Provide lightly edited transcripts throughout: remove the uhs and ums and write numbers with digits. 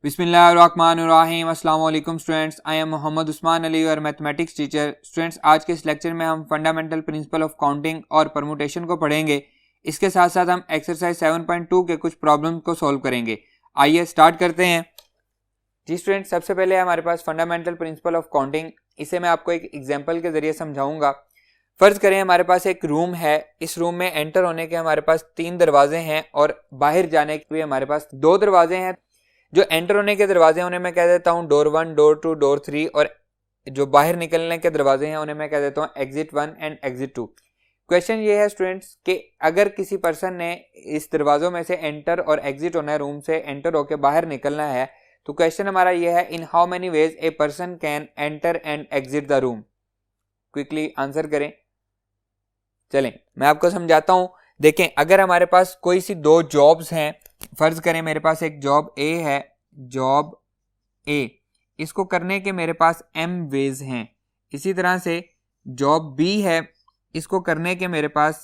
बिस्मिल्लाहिर्रहमानिर्रहीम। अस्सलाम वालेकुम students, I am Mohammad Usman Ali और मैथमेटिक्स टीचर। स्टूडेंट्स, आज के इस लेक्चर में हम फंडामेंटल प्रिंसिपल ऑफ काउंटिंग और परमुटेशन को पढ़ेंगे। इसके साथ साथ हम एक्सरसाइज 7.2 के कुछ प्रॉब्लम को सॉल्व करेंगे। आइए स्टार्ट करते हैं। जी स्टूडेंट्स, सबसे पहले हमारे पास फंडामेंटल प्रिंसिपल ऑफ काउंटिंग, इसे मैं आपको एक एग्जाम्पल के जरिए समझाऊंगा। फर्ज करें हमारे पास एक रूम है, इस रूम में एंटर होने के हमारे पास 3 दरवाजे हैं और बाहर जाने के भी हमारे पास 2 दरवाजे हैं। जो एंटर होने के दरवाजे हैं उन्हें मैं कह देता हूं डोर 1, डोर 2, डोर 3, और जो बाहर निकलने के दरवाजे हैं उन्हें मैं कह देता हूं एग्जिट 1 एंड एग्जिट 2। क्वेश्चन ये है स्टूडेंट्स कि अगर किसी पर्सन ने इस दरवाजों में से एंटर और एग्जिट होना है, रूम से एंटर होकर बाहर निकलना है, तो क्वेश्चन हमारा ये है, in how many ways a person can enter and exit the room. Quickly answer करें। चलें मैं आपको समझाता हूं। देखें, अगर हमारे पास कोई सी 2 जॉब्स हैं, फर्ज करें मेरे पास एक जॉब ए है, जॉब ए, इसको करने के मेरे पास m वेज हैं। इसी तरह से जॉब बी है, इसको करने के मेरे पास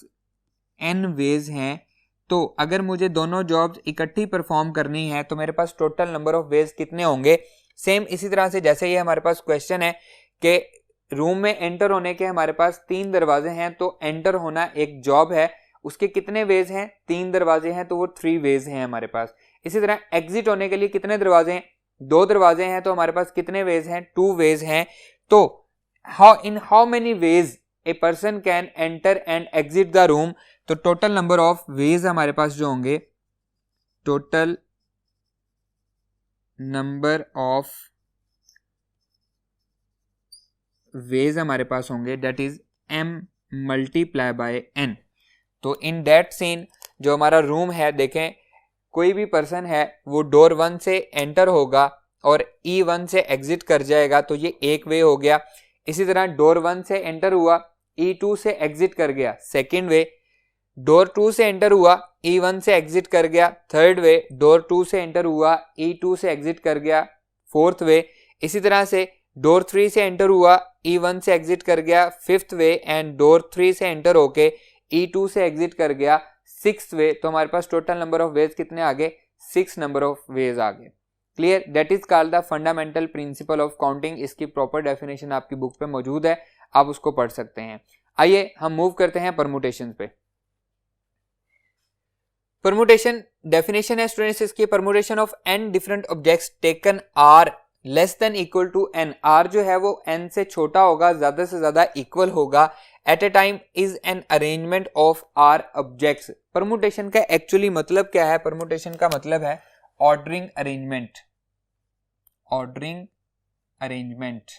n वेज हैं। तो अगर मुझे दोनों जॉब्स इकट्ठी परफॉर्म करनी है तो मेरे पास टोटल नंबर ऑफ वेज कितने होंगे। सेम इसी तरह से जैसे ये हमारे पास क्वेश्चन है कि रूम में एंटर होने के हमारे पास 3 दरवाजे हैं, तो एंटर होना एक जॉब है, उसके कितने वेज हैं, 3 दरवाजे हैं, तो वो 3 वेज हैं हमारे पास। इसी तरह एग्जिट होने के लिए कितने दरवाजे हैं, 2 दरवाजे हैं, तो हमारे पास कितने वेज हैं, 2 वेज हैं। तो in how many ways a person can enter and exit the room, तो टोटल नंबर ऑफ वेज हमारे पास जो होंगे, टोटल नंबर ऑफ वेज हमारे पास होंगे, that is m multiply by n। तो इन दैट सीन जो हमारा रूम है, देखें कोई भी पर्सन है वो डोर 1 से एंटर होगा और E1 से एग्जिट कर जाएगा, तो ये एक वे हो गया। इसी तरह डोर 1 से एंटर हुआ, E2 से एग्जिट कर गया, सेकेंड वे। डोर 2 से एंटर हुआ, E1 से एग्जिट कर गया, थर्ड वे। डोर 2 से एंटर हुआ, E2 से एग्जिट कर गया, फोर्थ वे। इसी तरह से डोर 3 से एंटर हुआ, E1 से एग्जिट कर गया, फिफ्थ वे। एंड डोर 3 से एंटर होके E2 से एग्जिट कर गया, सिक्स्थ वे। तो हमारे पास टोटल नंबर ऑफ वेज कितने आ गए, 6 नंबर ऑफ वेज आ गए। Clear? That is called the fundamental principle of counting. इसकी प्रॉपर डेफिनेशन आपकी बुक पे मौजूद है, आप उसको पढ़ सकते हैं। आइए हम मूव करते हैं परमुटेशन पे। परमुटेशन डेफिनेशन है स्टूडेंट्स इसकी, permutation of n different objects taken r less than equal to n। r जो है वो n से छोटा होगा, ज्यादा से ज्यादा इक्वल होगा, at a time is an arrangement of r objects. Permutation का एक्चुअली मतलब क्या है? परमुटेशन का मतलब है ऑर्डरिंग अरेंजमेंट। Ordering arrangement.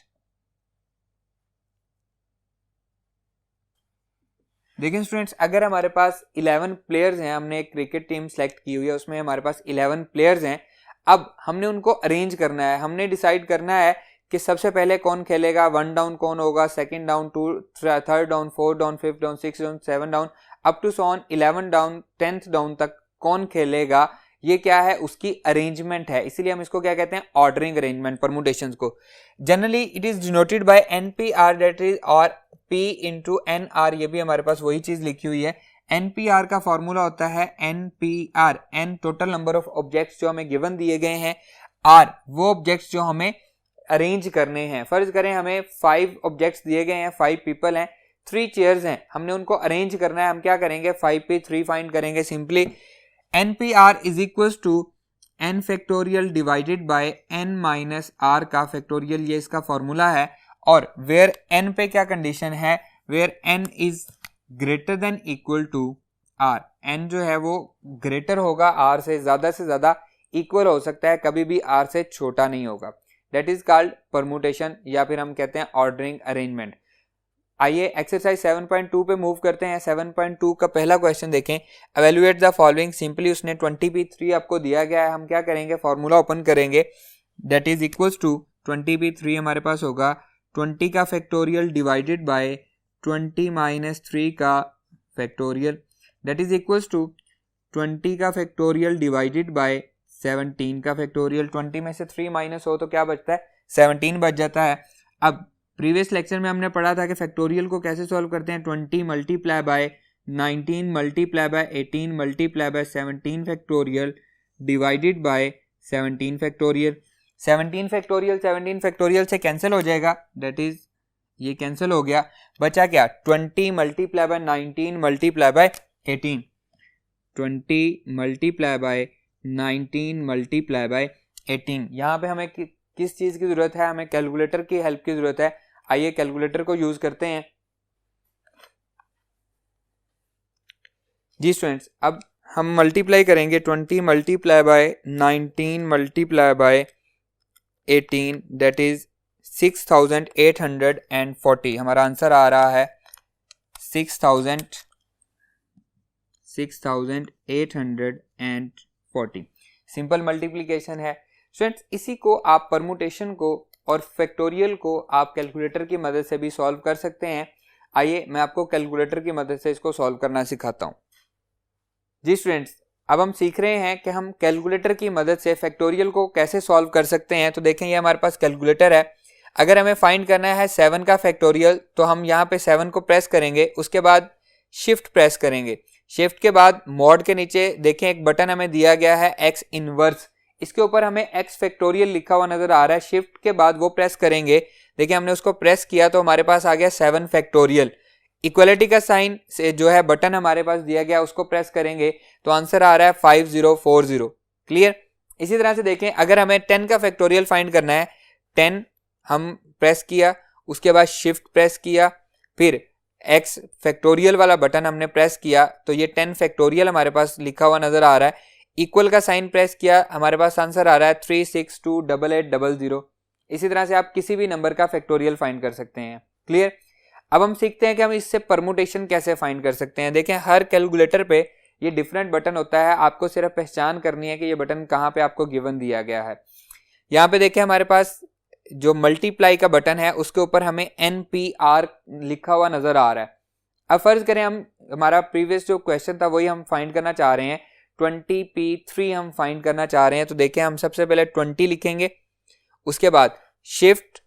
देखिए स्टूडेंट्स, अगर हमारे पास 11 प्लेयर्स हैं, हमने एक क्रिकेट टीम सेलेक्ट की हुई है, उसमें हमारे पास 11 प्लेयर्स हैं। अब हमने उनको अरेंज करना है, हमने डिसाइड करना है कि सबसे पहले कौन खेलेगा, 1 डाउन कौन होगा, second down, 2 third down, 4 down, 5 down, 6 down, 7 down, up to so on 11 down 10th down तक कौन खेलेगा। ये क्या है? उसकी अरेंजमेंट है, इसीलिए हम इसको क्या कहते हैं, ऑर्डरिंग अरेंजमेंट। परमुटेशंस को generally it is denoted by NPR, that is और P इंटू NR। ये भी हमारे पास वही चीज लिखी हुई है। NPR का फॉर्मूला होता है NPR, N total number of objects जो हमें गिवन दिए गए हैं, R वो ऑब्जेक्ट्स जो हमें अरेंज करने हैं। फर्ज करें हमें 5 ऑब्जेक्ट्स दिए गए हैं, 5 पीपल हैं, 3 चेयर्स हैं, हमने उनको अरेंज करना है। हम क्या करेंगे, 5 पे 3 फाइंड करेंगे। Simply NPR is equal to n factorial divided by n minus r का फैक्टोरियल, ये इसका फॉर्मूला है। और वेयर n पे क्या कंडीशन है, where n is greater than equal to r। n जो है वो ग्रेटर होगा r से ज्यादा इक्वल हो सकता है, कभी भी r से छोटा नहीं होगा। दैट इज कॉल्ड परमुटेशन, या फिर हम कहते हैं ऑर्डरिंग अरेंजमेंट। आइए एक्सरसाइज 7.2 पे मूव करते हैं। 7.2 का पहला क्वेश्चन देखें, एवेल्युएट द फॉलोइंग। सिंपली उसने 20p3 आपको दिया गया है, हम क्या करेंगे, फॉर्मूला ओपन करेंगे, that is equals to 20p3 हमारे पास होगा 20 का फैक्टोरियल डिवाइडेड बाय 20 माइनस 3 का factorial, that is equals to 20 का फैक्टोरियल डिवाइडेड बाय 17 का फैक्टोरियल। 20 में से 3 माइनस हो तो क्या बचता है, 17 बच जाता है। अब प्रीवियस लेक्चर में हमने पढ़ा था कि फैक्टोरियल को कैसे सॉल्व करते हैं, 20 multiply by 19 multiply by 18 multiply by 17 factorial divided bye 17 factorial, 17 factorial 17 factorial से कैंसिल हो जाएगा, दैट इज ये कैंसिल हो गया, बचा क्या 20 multiply by 19 multiply by 18, 20 multiply by 19 multiply by 18। यहाँ पे हमें किस चीज की जरूरत है, हमें कैलकुलेटर की हेल्प की जरूरत है। आइए कैलकुलेटर को यूज करते हैं। जी स्टूडेंट्स, अब हम मल्टीप्लाई करेंगे 20 multiply by 19 multiply by 18, that is 6840। हमारा आंसर आ रहा है 6840। सिंपल मल्टीप्लिकेशन है स्टूडेंट्स। इसी को आप परमुटेशन को और फैक्टोरियल को आप कैलकुलेटर की मदद से भी सॉल्व कर सकते हैं। आइए मैं आपको कैलकुलेटर की मदद से इसको सॉल्व करना सिखाता हूं। जी स्टूडेंट्स, अब हम सीख रहे हैं कि हम कैलकुलेटर की मदद से फैक्टोरियल को कैसे सॉल्व कर सकते हैं। तो देखें ये हमारे पास कैलकुलेटर है। अगर हमें फाइंड करना है 7 का फैक्टोरियल तो हम यहाँ पे 7 को प्रेस करेंगे, उसके बाद शिफ्ट प्रेस करेंगे। शिफ्ट के बाद मॉड के नीचे देखें एक बटन हमें दिया गया है एक्स इनवर्स, इसके ऊपर हमें एक्स फैक्टोरियल लिखा हुआ नजर आ रहा है। शिफ्ट के बाद वो प्रेस करेंगे, देखिए हमने उसको प्रेस किया तो हमारे पास आ गया 7 फैक्टोरियल। इक्वलिटी का साइन से जो है बटन हमारे पास दिया गया उसको प्रेस करेंगे तो आंसर आ रहा है 5040। क्लियर। इसी तरह से देखें अगर हमें 10 का फैक्टोरियल फाइंड करना है, 10 हम प्रेस किया, उसके बाद शिफ्ट प्रेस किया, फिर एक्स फैक्टोरियल वाला बटन हमने प्रेस किया तो ये 10 फैक्टोरियल हमारे पास लिखा हुआ नजर आ रहा है। इक्वल का साइन प्रेस किया, हमारे पास आंसर आ रहा है 3628800। इसी तरह से आप किसी भी नंबर का फैक्टोरियल फाइंड कर सकते हैं। क्लियर। अब हम सीखते हैं कि हम इससे परमुटेशन कैसे फाइंड कर सकते हैं। देखें हर कैलकुलेटर पे ये डिफरेंट बटन होता है, आपको सिर्फ पहचान करनी है कि ये बटन कहाँ पे आपको गिवन दिया गया है। यहाँ पे देखें हमारे पास जो मल्टीप्लाई का बटन है उसके ऊपर हमें NPR लिखा हुआ नजर आ रहा है। अब फर्ज करें हम हमारा प्रीवियस जो क्वेश्चन था वही हम फाइंड करना चाह रहे हैं, 20P3 हम फाइंड करना चाह रहे हैं। तो देखें हम सबसे पहले 20 लिखेंगे, उसके बाद शिफ्ट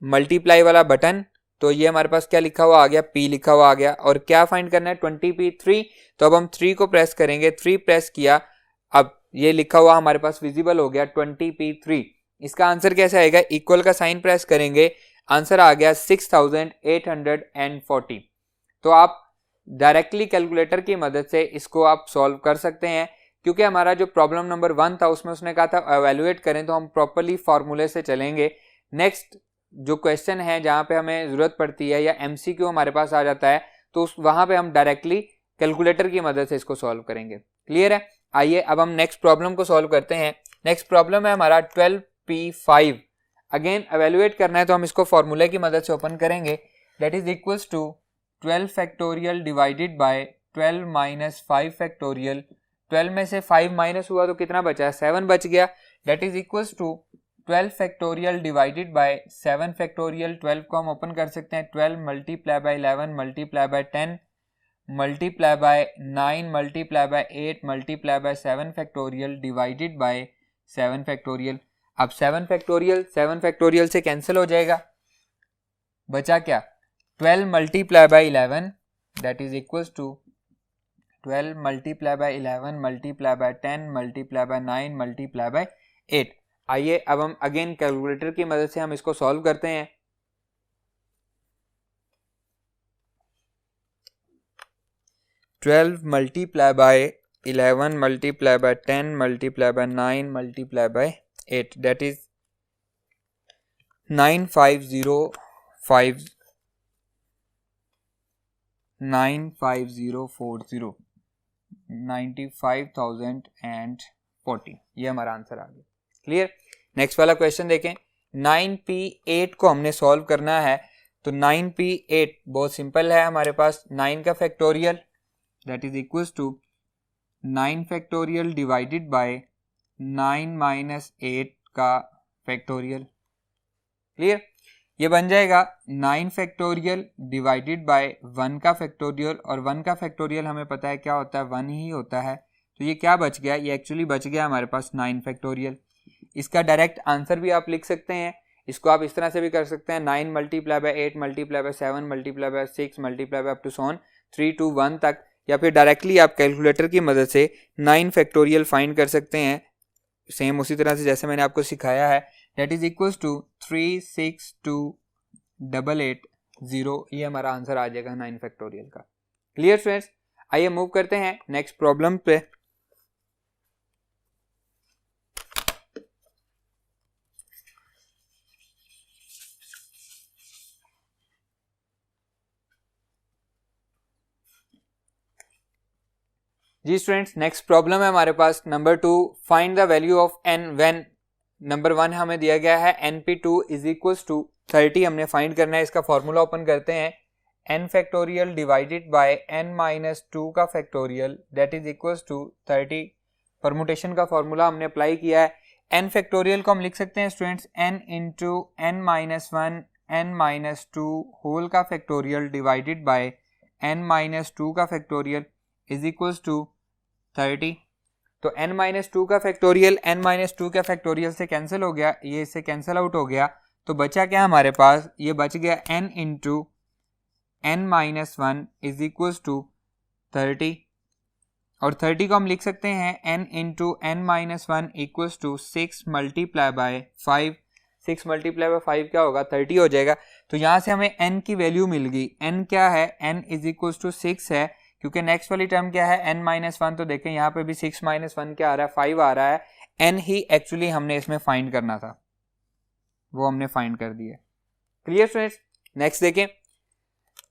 मल्टीप्लाई वाला बटन, तो ये हमारे पास क्या लिखा हुआ आ गया, P लिखा हुआ आ गया। और क्या फाइंड करना है 20P3, तो अब हम 3 को प्रेस करेंगे, 3 प्रेस किया, अब ये लिखा हुआ हमारे पास विजिबल हो गया 20P3। इसका आंसर कैसे आएगा, इक्वल का साइन प्रेस करेंगे, आंसर आ गया 6840। तो आप डायरेक्टली कैलकुलेटर की मदद से इसको आप सॉल्व कर सकते हैं, क्योंकि हमारा जो प्रॉब्लम नंबर 1 था उसमें उसने कहा था एवेल्युएट करें, तो हम प्रॉपर्ली फॉर्मूले से चलेंगे। नेक्स्ट जो क्वेश्चन है जहां पे हमें जरूरत पड़ती है या MCQ हमारे पास आ जाता है तो वहां पे हम डायरेक्टली कैलकुलेटर की मदद से इसको सॉल्व करेंगे। क्लियर है। आइए अब हम नेक्स्ट प्रॉब्लम को सॉल्व करते हैं। नेक्स्ट प्रॉब्लम है हमारा 12P5। अगेन एवेल्युएट करना है तो हम इसको फॉर्मूले की मदद से ओपन करेंगे, that is equals to 12 factorial divided by 12 minus 5 factorial. 12 में से 5 माइनस हुआ तो कितना बचा, 7 बच गया, that is equals to 12 factorial divided by 7 factorial. 12 को हम ओपन कर सकते हैं, 12 multiply by 11 multiply by 10 multiply by 9 multiply by 8 multiply by 7 factorial divided by 7 factorial. अब 7 फैक्टोरियल से कैंसिल हो जाएगा, बचा क्या 12 multiply by 11 that is equals to 12 multiply by 11 multiply by 10 multiply by 9 multiply by 8। आइए अब हम अगेन कैलकुलेटर की मदद से हम इसको सॉल्व करते हैं। Twelve multiply by 11 multiply by 10 multiply by 9 multiply by 8 that is 95040 95,040 ये हमारा आंसर आ गया। क्लियर। नेक्स्ट वाला क्वेश्चन देखें, 9P8 को हमने सॉल्व करना है। तो 9P8 बहुत सिंपल है, हमारे पास 9 का factorial that is equals to 9 factorial divided by 9 minus 8 का फैक्टोरियल। क्लियर। ये बन जाएगा 9 फैक्टोरियल डिवाइडेड बाय 1 का फैक्टोरियल, और 1 का फैक्टोरियल हमें पता है क्या होता है, 1 ही होता है। तो ये क्या बच गया, ये एक्चुअली बच गया हमारे पास 9 फैक्टोरियल। इसका डायरेक्ट आंसर भी आप लिख सकते हैं, इसको आप इस तरह से भी कर सकते हैं, 9 multiply by 8 multiply by 7 multiply by 6 multiply by up to सॉन 3 to 1 तक, या फिर डायरेक्टली आप कैलकुलेटर की मदद से 9 फैक्टोरियल फाइंड कर सकते हैं। सेम उसी तरह से जैसे मैंने आपको सिखाया है, दैट इज इक्वल्स टू 3628880, ये हमारा आंसर आ जाएगा 9 फैक्टोरियल का। क्लियर स्टूडेंट्स, आइए मूव करते हैं नेक्स्ट प्रॉब्लम पे। जी स्टूडेंट्स, नेक्स्ट प्रॉब्लम है हमारे पास number 2, find the value of n when. Number 1 हमें दिया गया है np2 इज इक्वल्स टू 30, हमने फाइंड करना है। इसका फॉर्मूला ओपन करते हैं, n factorial divided by n minus 2 का factorial that is equals to 30। Permutation का फॉर्मूला हमने अप्लाई किया है। n फैक्टोरियल को हम लिख सकते हैं students n into n minus 1 n minus 2 whole का factorial divided by n minus 2 का फैक्टोरियल इज इक्वल्स टू 30। तो n माइनस 2 का फैक्टोरियल n माइनस 2 का फैक्टोरियल से कैंसिल हो गया, ये इससे कैंसिल आउट हो गया, तो बचा क्या हमारे पास, ये बच गया n into n minus 1 is equals to 30, और 30 को हम लिख सकते हैं n into n minus 1 equals to 6 multiply by 5। 6 multiply by 5 क्या होगा, 30 हो जाएगा। तो यहाँ से हमें n की वैल्यू मिल गई, n क्या है, n इज इक्वल्स टू 6 है, क्योंकि नेक्स्ट वाली टर्म क्या है n माइनस 1, तो देखें यहाँ पे भी 6 माइनस 1 क्या आ रहा है, 5 आ रहा है। n ही एक्चुअली हमने इसमें फाइंड करना था, वो हमने फाइंड कर दिया। क्लियर स्टूडेंट्स, नेक्स्ट देखें,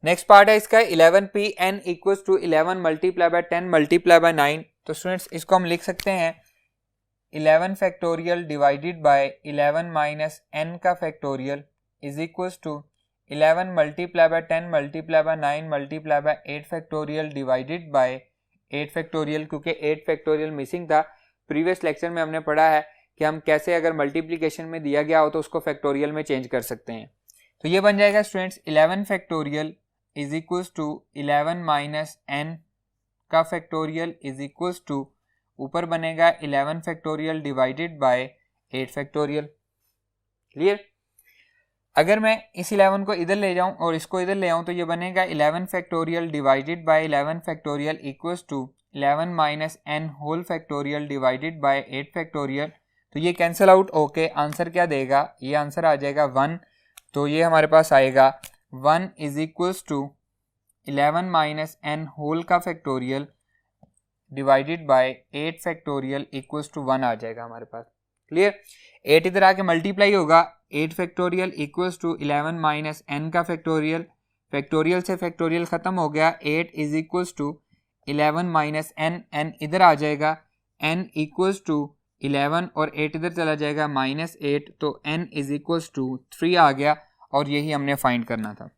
नेक्स्ट पार्ट है इसका 11p n equals to 11 multiply by 10 multiply by 9। तो स्टूडेंट्स इसको हम लिख सकते हैं 11 factorial divided by 11 minus n का factorial is equals to 11 multiply by 10 multiply by 9 multiply by 8 factorial divided by 8 factorial, क्योंकि 8 फैक्टोरियल मिसिंग था। प्रीवियस लेक्चर में हमने पढ़ा है कि हम कैसे अगर मल्टीप्लिकेशन में दिया गया हो तो उसको फैक्टोरियल में चेंज कर सकते हैं। तो ये बन जाएगा students 11 factorial is equals to 11 minus n का फैक्टोरियल इज इक्वल्स टू, ऊपर बनेगा 11 factorial divided by 8 factorial. Clear, अगर मैं इस 11 को इधर ले जाऊं और इसको इधर ले आऊं तो ये बनेगा 11 factorial divided by 11 factorial equals to 11 minus n whole factorial divided by 8 factorial. तो ये कैंसिल आउट होके आंसर क्या देगा, ये आंसर आ जाएगा 1। तो ये हमारे पास आएगा 1 is equals to 11 minus n whole का factorial divided by 8 factorial equals to 1 आ जाएगा हमारे पास। क्लियर, 8 इधर आके मल्टीप्लाई होगा, 8 factorial equals to 11 minus n का फैक्टोरियल, फैक्टोरियल से फैक्टोरियल खत्म हो गया, 8 is equals to 11 minus n, n इधर आ जाएगा, n इक्वल्स टू 11 और 8 इधर चला जाएगा माइनस 8, तो n इज इक्वल्स टू 3 आ गया, और यही हमने फाइंड करना था,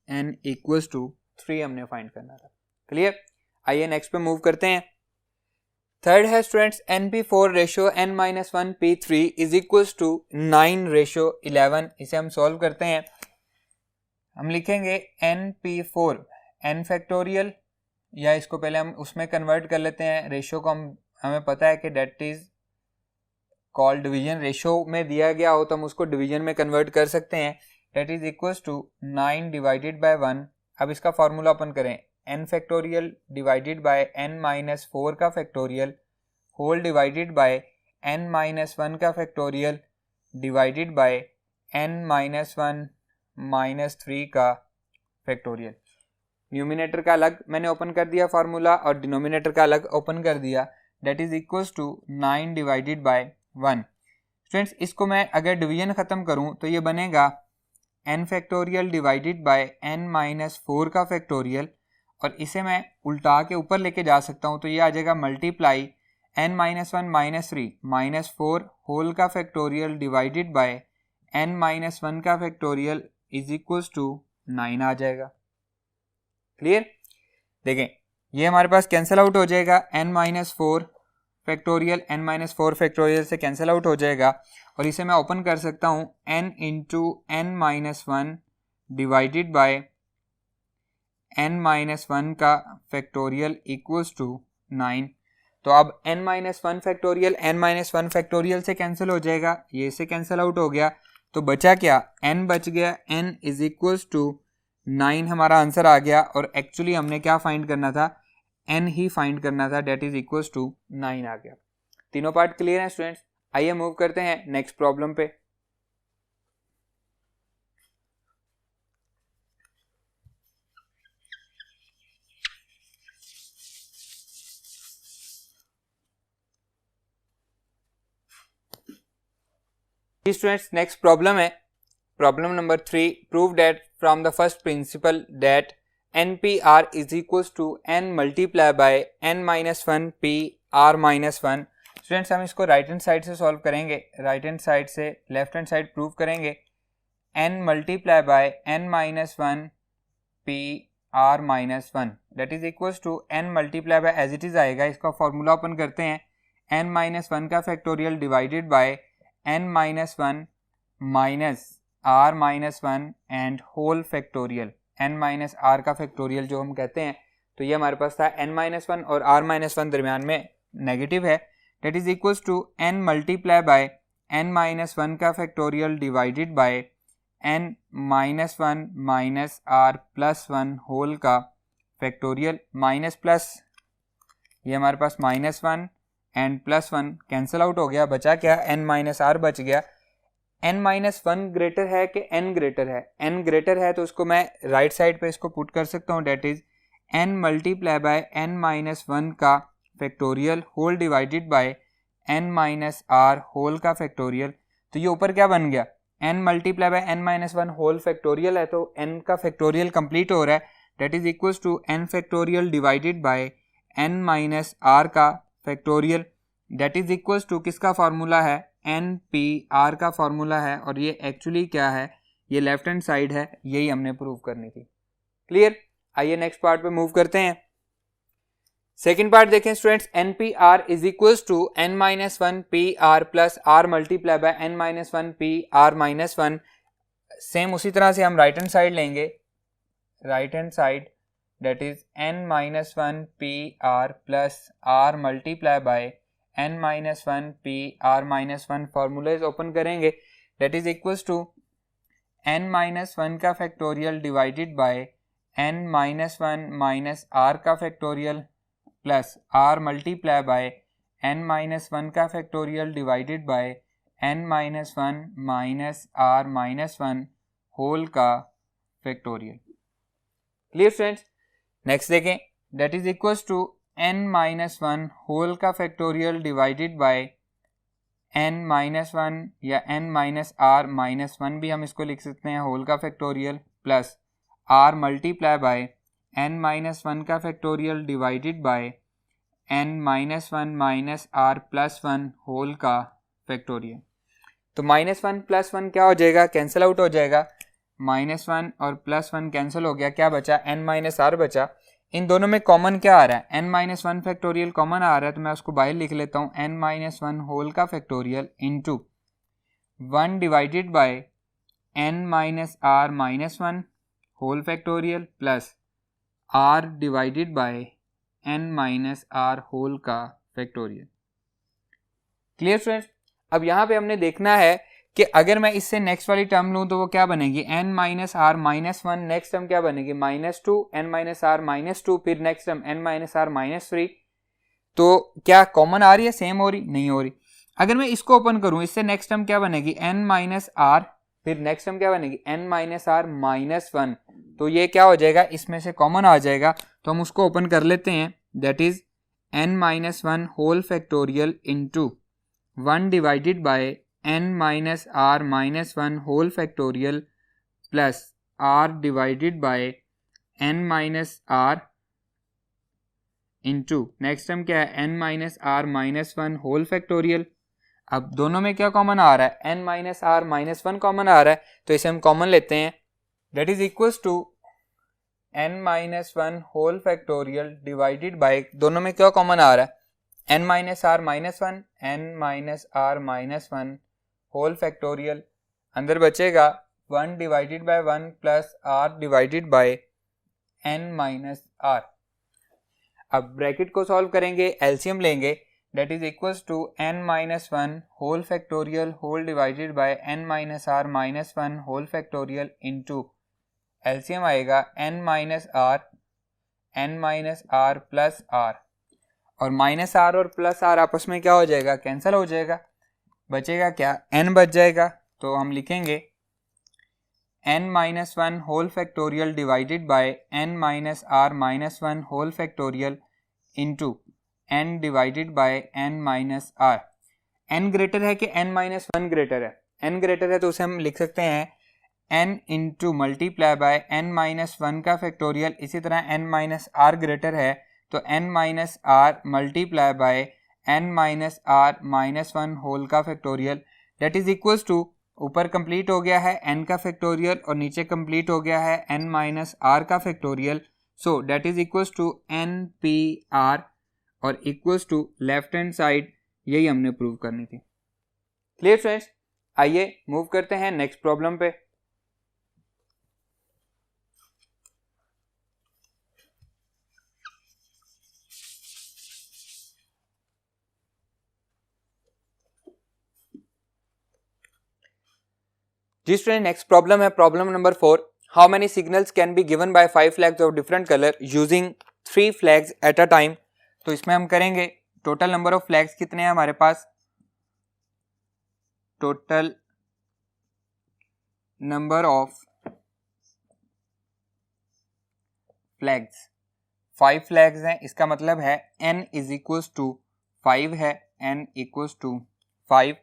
n इक्वल्स टू 3 हमने फाइंड करना था। क्लियर, आइए नेक्स्ट पे मूव करते हैं। थर्ड है students np4 ratio n minus 1 p3 is equals to 9 ratio 11। इसे हम सॉल्व करते हैं, हम लिखेंगे np4 n फैक्टोरियल, या इसको पहले हम उसमें कन्वर्ट कर लेते हैं, रेशो को हमें पता है कि that is call division, ratio में दिया गया हो तो हम उसको डिवीजन में कन्वर्ट कर सकते हैं, that is equals to 9 divided by 1। अब इसका फॉर्मूला ओपन करें, n factorial divided by n minus 4 का factorial whole divided by n minus 1 का factorial divided by n minus 1 minus 3 का फैक्टोरियल। न्यूमिनेटर का अलग मैंने ओपन कर दिया फार्मूला और डिनोमिनेटर का अलग ओपन कर दिया, that is equals to 9 divided by 1। Students इसको मैं अगर डिवीजन ख़त्म करूं तो ये बनेगा n factorial divided by n minus 4 का फैक्टोरियल, और इसे मैं उल्टा के ऊपर लेके जा सकता हूं, तो ये आ जाएगा multiply n minus 1 minus 3 minus 4 whole का factorial divided by n minus 1 का फैक्टोरियल इज इक्वल्स टू 9 आ जाएगा। क्लियर, देखें ये हमारे पास कैंसिल आउट हो जाएगा, n minus 4 factorial n minus 4 factorial से कैंसिल आउट हो जाएगा, और इसे मैं ओपन कर सकता हूँ n into n minus 1 divided by n minus 1 का फैक्टोरियल इक्वल्स टू 9। तो अब n minus 1 factorial n minus 1 factorial से कैंसिल हो जाएगा, ये से कैंसिल आउट हो गया, तो बचा क्या, n बच गया, n इज इक्वल्स टू 9 हमारा आंसर आ गया, और एक्चुअली हमने क्या फाइंड करना था, n ही फाइंड करना था, डेट इज इक्वल्स टू 9 आ गया। तीनों पार्ट क्लियर हैं स्टूडेंट्स? आइए मूव करते हैं नेक्स्ट प्रॉब्लम पे। स्टूडेंट्स नेक्स्ट प्रॉब्लम है problem number 3। Prove that from the first principle that NPR is equals to n multiply by n-1 PR-1। Students हम इसको राइट हैंड साइड से solve करेंगे, राइट हैंड साइड से left hand side prove करेंगे। n multiply by n-1 PR-1 that is equals to n multiply by as it is आएगा, इसका formula open करते हैं n-1 का factorial divided by n-1 minus r-1 and whole factorial n minus r का factorial जो हम कहते हैं। तो ये हमारे पास था n-1 और r-1 दरमियान में नेगेटिव है, that is equals to n multiply by n-1 का factorial divided by n-1 minus r+1 whole का फैक्टोरियल। माइनस प्लस ये हमारे पास -1 एंड +1 कैंसिल आउट हो गया, बचा क्या n-r बच गया। n-1 ग्रेटर है कि n ग्रेटर है? n ग्रेटर है तो उसको मैं राइट साइड पे इसको पुट कर सकता हूँ, that is n multiply by n-1 का factorial whole divided by n-r whole का फैक्टोरियल। तो ये ऊपर क्या बन गया, n multiply by n-1 whole factorial है तो n का फैक्टोरियल कंप्लीट हो रहा है, that is equals to n factorial divided by n-r का factorial, that is equals to किसका फॉर्मूला है, NPR का फॉर्मूला है। और ये एक्चुअली क्या है, ये लेफ्ट हैंड साइड है, यही हमने प्रूव करनी थी। क्लियर? आइए नेक्स्ट पार्ट पे मूव करते हैं। सेकंड पार्ट देखें students, NPR is equals to n-1 PR plus r multiply by n-1 PR-1। Same उसी तरह से हम राइट हैंड साइड लेंगे, right hand side that is n-1 PR plus r multiply by n-1 PR-1 formulas open करेंगे, that is equals to n-1 का factorial divided by n-1 minus r का factorial plus r multiply by n-1 का factorial divided by n-1 minus r-1 whole का factorial. Clear students? Next देखें, that is equals to n-1 whole का factorial divided by n-1 या n-r-1 भी हम इसको लिख सकते हैं होल का factorial plus r multiply by n-1 का factorial divided by n-1 minus r+1 whole का फैक्टोरियल। तो -1 +1 क्या हो जाएगा, कैंसिल आउट हो जाएगा, -1 और +1 कैंसिल हो गया, क्या बचा n-r बचा। इन दोनों में कॉमन क्या आ रहा है, n-1 फैक्टोरियल कॉमन आ रहा है, तो मैं उसको बाहर लिख लेता हूँ n-1 होल का factorial into 1 divided by n-r-1 whole factorial plus r divided by n-r whole का फैक्टोरियल। Clear students? अब यहाँ पे हमने देखना है कि अगर मैं इससे नेक्स्ट वाली टर्म लूँ तो वो क्या बनेगी, n-r-1, नेक्स्ट टर्म क्या बनेगी -2, n-r-2, फिर नेक्स्ट टर्म n-r-3। तो क्या कॉमन आ रही है, सेम हो रही, नहीं हो रही। अगर मैं इसको ओपन करूँ, इससे नेक्स्ट टर्म क्या बनेगी n-r, फिर नेक्स्ट टर्म क्या बनेगी n-r-1। तो ये क्या हो जाएगा, इसमें से कॉमन आ जाएगा, तो हम उसको ओपन कर लेते हैं, that is n-1 whole factorial into 1 divided by n-r-1 whole factorial plus r divided by n-r into next term क्या है n-r-1 होल फैक्टोरियल। अब दोनों में क्या कॉमन आ रहा है, n-r-1 कॉमन आ रहा है, तो इसे हम कॉमन लेते हैं, that is equals to n-1 whole factorial divided by, दोनों में क्या कॉमन आ रहा है n-r-1, n-r-1 होल फैक्टोरियल, अंदर बचेगा 1 divided by 1 plus r divided by n-r। अब ब्रैकेट को सॉल्व करेंगे, एलसीएम लेंगे, that is equals to n-1 whole factorial whole divided by n-r-1 whole factorial into LCM आएगा n-r प्लस r। और minus r और plus r आपस में क्या हो जाएगा, कैंसिल हो जाएगा, बचेगा क्या, n बच जाएगा। तो हम लिखेंगे n minus one whole factorial divided by n minus r minus one whole factorial into n divided by n minus r. n greater है कि n माइनस वन ग्रेटर है, n ग्रेटर है तो उसे हम लिख सकते हैं n into multiply by n minus one का फैक्टोरियल। इसी तरह n माइनस आर ग्रेटर है तो n minus r multiply by n minus r minus one whole का factorial, that is equals to, ऊपर कंप्लीट हो गया है n का फैक्टोरियल और नीचे कंप्लीट हो गया है n माइनस आर का factorial. So that is equals to n p r और equals to left hand side, यही हमने प्रूव करनी थी। क्लियर फ्रेंड्स, आइए मूव करते हैं नेक्स्ट प्रॉब्लम पे। जी स्टूडेंट, नेक्स्ट प्रॉब्लम है problem number 4। How many signals can be given by 5 flags of different colour using 3 flags at a time. तो इसमें हम करेंगे टोटल नंबर ऑफ फ्लैग्स कितने हैं हमारे पास, total number of flags 5 flags हैं, इसका मतलब है n इज इक्वल्स टू 5 है, n equals to 5।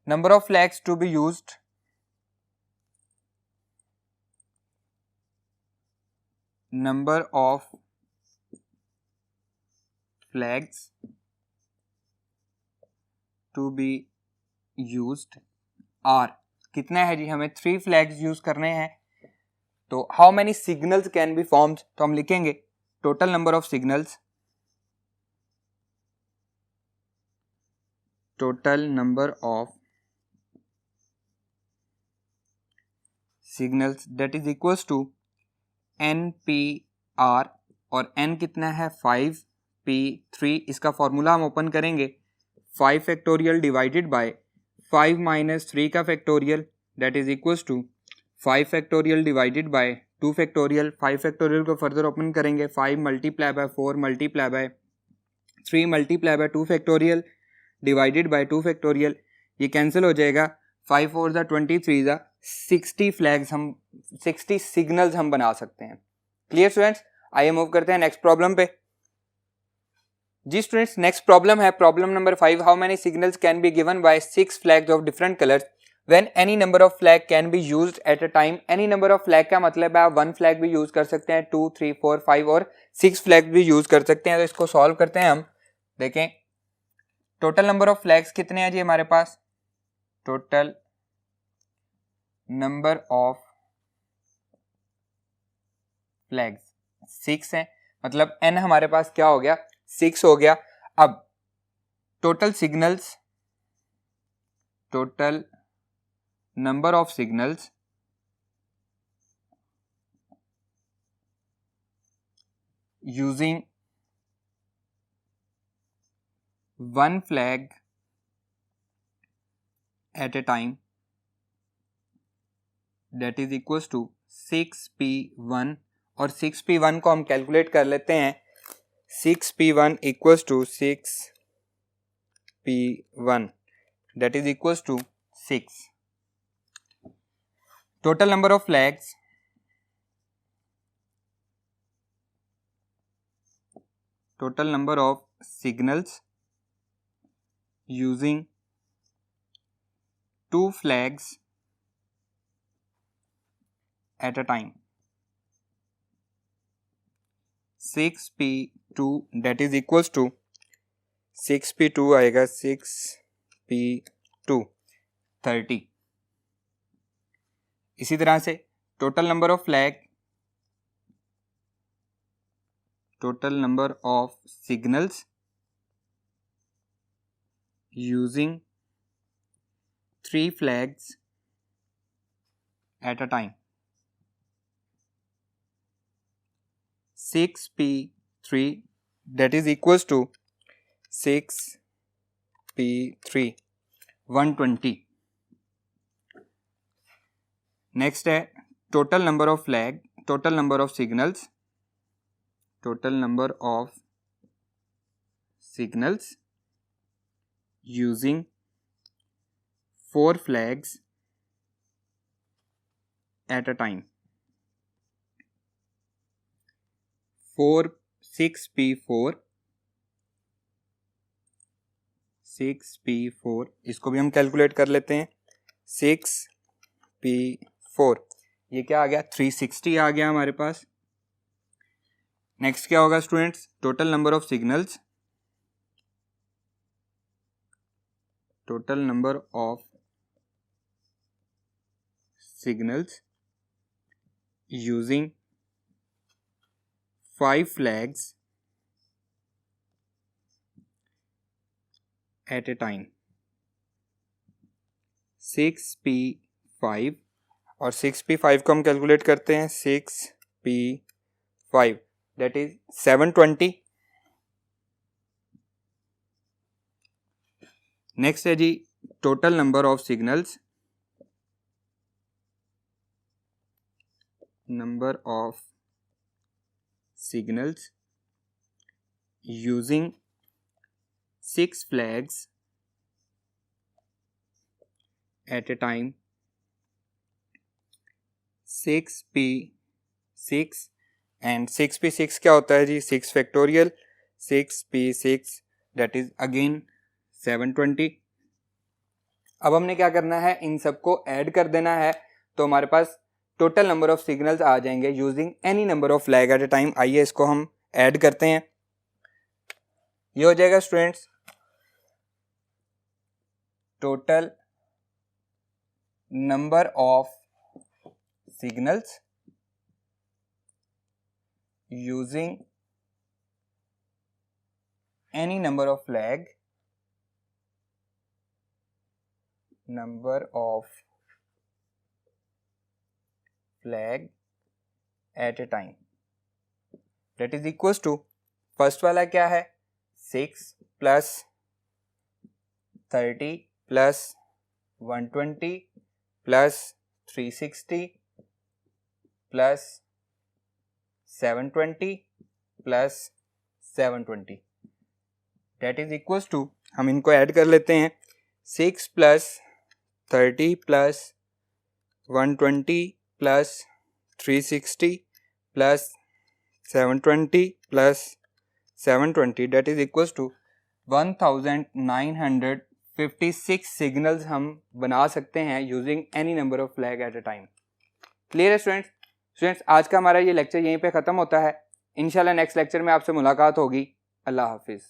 Number of flags to be used, number of flags to be used are, कितना है जी, हमें 3 फ्लैग्स यूज करने हैं। तो how many signals can be formed, तो हम लिखेंगे total number of signals, total number of signals that is equals to NPR और n कितना है 5p3। इसका फॉर्मूला हम ओपन करेंगे 5 फैक्टोरियल डिवाइडेड बाय 5 माइनस 3 का factorial, that is equals to 5 factorial divided by 2 factorial. 5 factorial को further open करेंगे 5 multiply by 4 multiply by 3 multiply by 2 factorial divided by 2 factorial, ये कैंसिल हो जाएगा। 5 4 ज़ा 23 ज़ा 60 फ्लैग्स, हम 60 सिग्नल्स हम बना सकते हैं। क्लियर स्टूडेंट्स, आइए मूव करते हैं नेक्स्ट प्रॉब्लम पे। जी स्टूडेंट्स, नेक्स्ट प्रॉब्लम है problem number 5। How many signals can be given by 6 flags of different colours when any number of flag can be used eight a time. Any number of flag का मतलब है आप 1 flag भी use कर सकते हैं, 2 3 4 5 और 6 फ्लैग भी यूज कर सकते हैं। तो इसको सॉल्व करते हैं हम। देखें टोटल नंबर ऑफ फ्लैग्स कितने हैं जी हमारे पास, टोटल नंबर ऑफ फ्लैग्स 6 है, मतलब n हमारे पास क्या हो गया, 6 हो गया। अब total signals, total number of signals using 1 flag at a time that is equals to 6p1। और 6p1 को हम कैलकुलेट कर लेते हैं, 6p1 equals to 6p1 that is equals to 6। Total number of flags, total number of signals using 2 flags at a time 6p2 that is equals to 6p2 आएगा 6p2 30। इसी तरह से total number of flag, total number of signals using 3 flags at a time 6p3 that is equals to 6p3 120। Next है total number of flag, total number of signals, total number of signals using 4 flags at a time. 6P4 इसको भी हम calculate कर लेते हैं. 6P4 ये क्या आ गया, 360 आ गया हमारे पास. नेक्स्ट क्या होगा students, total number of signals, using 5 flags at a time. 6P5 और 6P5 को हम कैलकुलेट करते हैं. 6P5 that is 720. नेक्स्ट है जी total number of signals, using 6 flags at a time. 6P6 and 6P6 क्या होता है जी, 6 factorial. 6P6 that is again 720. अब हमने क्या करना है, इन सबको ऐड कर देना है तो हमारे पास टोटल नंबर ऑफ सिग्नल्स आ जाएंगे using any number of flag at a time. आइए इसको हम ऐड करते हैं. ये हो जाएगा students total number of signals using any number of flag at a time that is equals to, first वाला क्या है, 6 plus 30 plus 120 plus 360 plus 720 plus 720 that is equals to, हम इनको ऐड कर लेते हैं. 6 plus 30 plus 120 plus 360 plus 720 plus 720 that is equals to 1956 signals हम बना सकते हैं using any number of flag eight a time. Clear है स्टूडेंट्स, आज का हमारा ये लेक्चर यहीं पे ख़त्म होता है. इंशाल्लाह नेक्स्ट लेक्चर में आपसे मुलाकात होगी. अल्लाह हाफिज़.